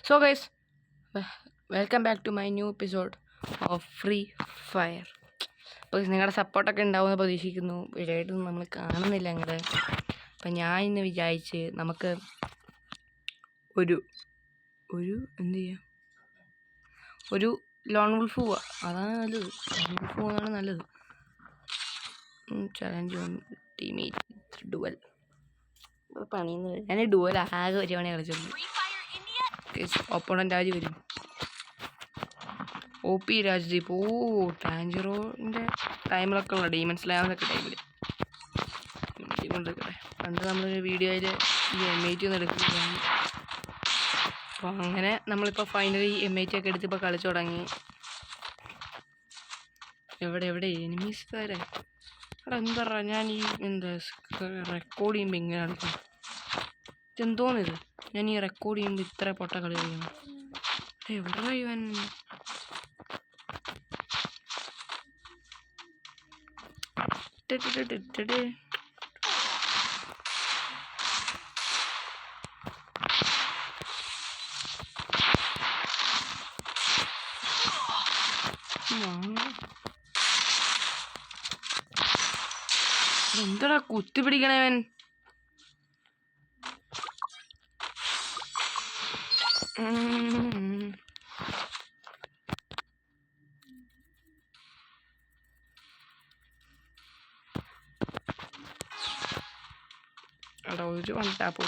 So guys, welcome back to my new episode of Free Fire. അപ്പോൾ നിങ്ങളുടെ സപ്പോർട്ടൊക്കെ ഉണ്ടാവുമെന്ന് പ്രതീക്ഷിക്കുന്നു. വീഡിയോയായിട്ടൊന്നും നമ്മൾ കാണുന്നില്ല അങ്ങോട്ട്. അപ്പം ഞാൻ ഇന്ന് വിചാരിച്ച് നമുക്ക് ഒരു എന്ത് ചെയ്യാം, ഒരു ലോൺ വുൾഫ് പോവാ. അതാണ് നല്ലത്. ലോൺ വുൾഫ് പോകുന്നതാണ് നല്ലത്. ചലഞ്ച് ടീമേറ്റ് ഡുവൽ പണിയുന്നത്. ഞാൻ ഡുവൽ ആകെ ഒരു പണി കളിച്ചുള്ളൂ. ഓപ്പോണൻ്റ് ആര് വരും? O P Rajdeep. ടാഞ്ചറോൻ്റെ ടൈമിലൊക്കെ ഉള്ള ഡീമൻസ് ലാവൊക്കെ ടൈമിൽ കൊണ്ടിരിക്കട്ടെ. പണ്ട് നമ്മളൊരു വീഡിയോയിൽ ഈ M80 ഒന്നും എടുക്കുകയാണ്. അപ്പോൾ അങ്ങനെ നമ്മളിപ്പോൾ ഫൈനലി M80 ഒക്കെ എടുത്തിപ്പോൾ കളിച്ചു തുടങ്ങി. എവിടെ എനിമീസ് വരെ അവിടെ എന്താ പറയുക, ഞാൻ ഈ റെക്കോർഡ് ചെയ്യുമ്പോൾ ഇങ്ങനെ കളിക്കണം. ഇതെന്തോന്നിത്, ഞാൻ ഈ റെക്കോർഡ് ചെയ്യുമ്പോൾ ഇത്ര പൊട്ട കളി കളിക്കണം. എവിടെ ഇവൻ? എന്താടാ കുത്തി പിടിക്കണവൻ? എടാ ഒരു വൺ ടാപ്പ്.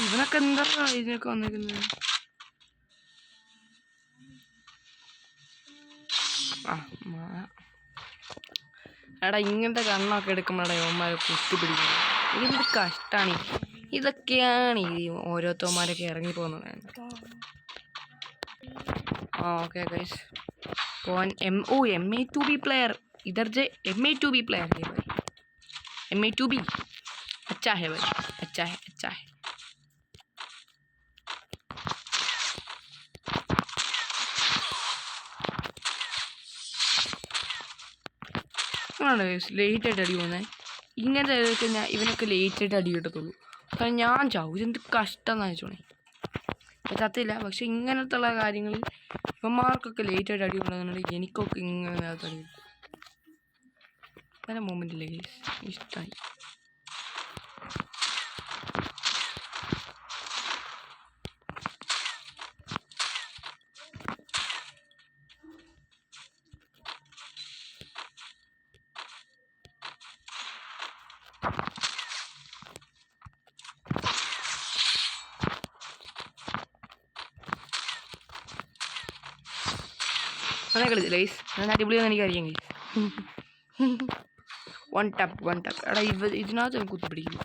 ഇവനൊക്കെ എന്താ ഇതിനൊക്കെ വന്നിരിക്കുന്നത്? എടാ ഇങ്ങനത്തെ കണ്ണൊക്കെ എടുക്കുമ്പോഴാണ് യവന്മാരെ കുത്തി പിടിക്കുന്നത്. എന്ത് കഷ്ടാണ്. ഇതൊക്കെയാണ് ഈ ഓരോരുത്തന്മാരൊക്കെ ഇറങ്ങിപ്പോകുന്നത്. ഓക്കെ ഗൈസ്, M82B प्लेयर इधर जे M82B प्लेयर है भाई. M82B अच्छा है भाई, अच्छा है. ലേറ്റ് ആയിട്ട് അടി പോകുന്നത്. ഇങ്ങനത്തെ ഇവനൊക്കെ ലേറ്റ് ആയിട്ട് അടി കിട്ടത്തുള്ളൂ. കാരണം ഞാൻ ചാവും. ഇതെന്ത് കഷ്ടം എന്ന് വെച്ചോണേ. ചത്തില്ല, പക്ഷെ ഇങ്ങനത്തെ ഉള്ള കാര്യങ്ങളിൽ ഇവന്മാർക്കൊക്കെ ലേറ്റ് ആയിട്ട് അടി കൊണ്ടുവന്നുണ്ടെങ്കിൽ എനിക്കൊക്കെ ഇങ്ങനെ അടി നല്ല മൊമെൻ്റില്ലേ ഇഷ്ടമായി. അങ്ങനെ കളിച്ചു ലൈസ്. ഞാൻ അടിപൊളിയാന്ന് എനിക്കറിയാം. One tap. എടാ ഇതിനകത്ത് എനിക്ക് കുത്തി പിടിക്കുന്നു.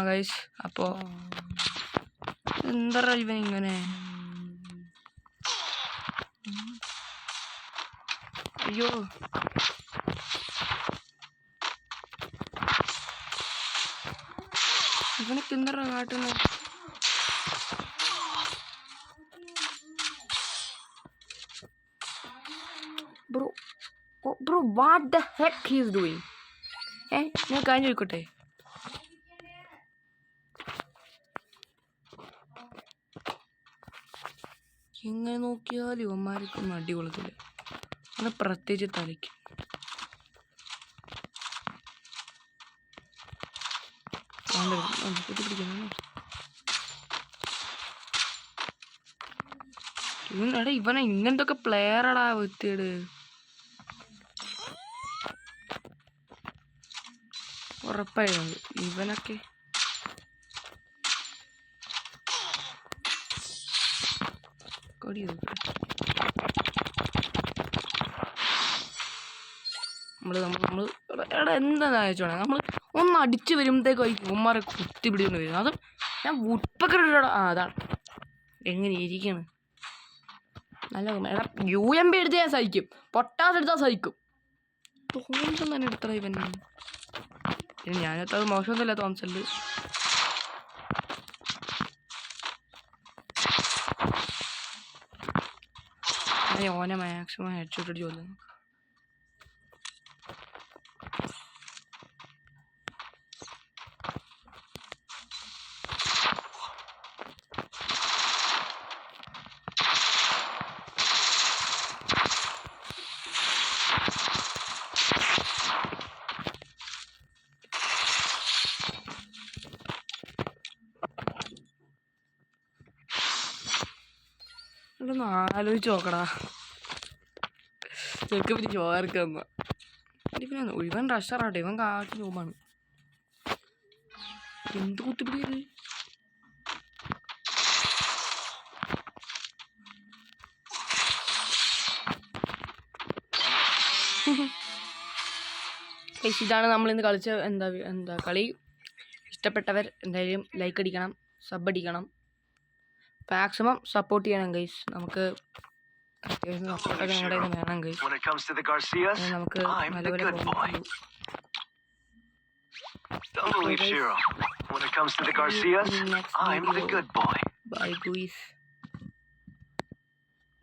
ഗൈസ്, അപ്പോ എന്താ ഇവൻ ഇങ്ങനെ? അയ്യോ, ഇവനൊക്കെ എന്താ കാട്ടുന്നത്? Bro what the heck he is doing? ഞാൻ കാര്യം ചോദിക്കട്ടെ, എങ്ങനെ നോക്കിയാലും ഇവന്മാർക്കൊന്നും അടി കൊള്ളത്തില്ല. അത് പ്രത്യേകിച്ച് തലയ്ക്ക്. എടാ ഇവനെ ഇങ്ങനത്തെ പ്ലെയറാടാ വൃത്തിയേട്. ഉറപ്പായിരുന്നു ഇവനൊക്കെ. കൊടി നമ്മൾ എടാ എന്താ വെച്ചോണേ, നമ്മൾ ഒന്ന് അടിച്ചു വരുമ്പോഴത്തേക്കും ഉമ്മാരെ കുത്തി പിടിച്ചുകൊണ്ട് വരും. അതും ഞാൻ ഉപ്പക്കടാ. അതാണ് എങ്ങനെ ഇരിക്കണം. അല്ല എടാ UMP എടുത്ത് ഞാൻ സഹിക്കും, പൊട്ടാസ് എടുത്താൽ സഹിക്കും. തോംസൺ തന്നെ എടുത്തറ ഇവൻ. ഞാനെത്തത് മോശമൊന്നുമില്ല തോംസണിൽ. ഓനെ മാക്സിമം ഹെഡ് ഷോട്ട് അടിച്ച് കൊല്ലുന്നു. ഒന്ന് ആലോചിച്ച് നോക്കടാ, ചെറുക്ക് പിന്നെ ചോർക്കുന്ന പിന്നെ ഇവൻ റഷറാട്ടെ, ഇവൻ കാട്ടി രൂപമാണ്. എന്ത് കുത്തിപ്പിടിയത്? ഇതാണ് നമ്മളിന്ന് കളിച്ച എന്താ കളി. ഇഷ്ടപ്പെട്ടവർ എന്തായാലും ലൈക്ക് അടിക്കണം, സബ് അടിക്കണം, മാക്സിമം സപ്പോർട്ട് ചെയ്യണം ഗൈസ്. നമുക്ക് സപ്പോർട്ടൊക്കെ നിങ്ങളുടെ വേണം ഗൈസ്. നമുക്ക് നല്ലപോലെ ബൈ ഗൈസ്.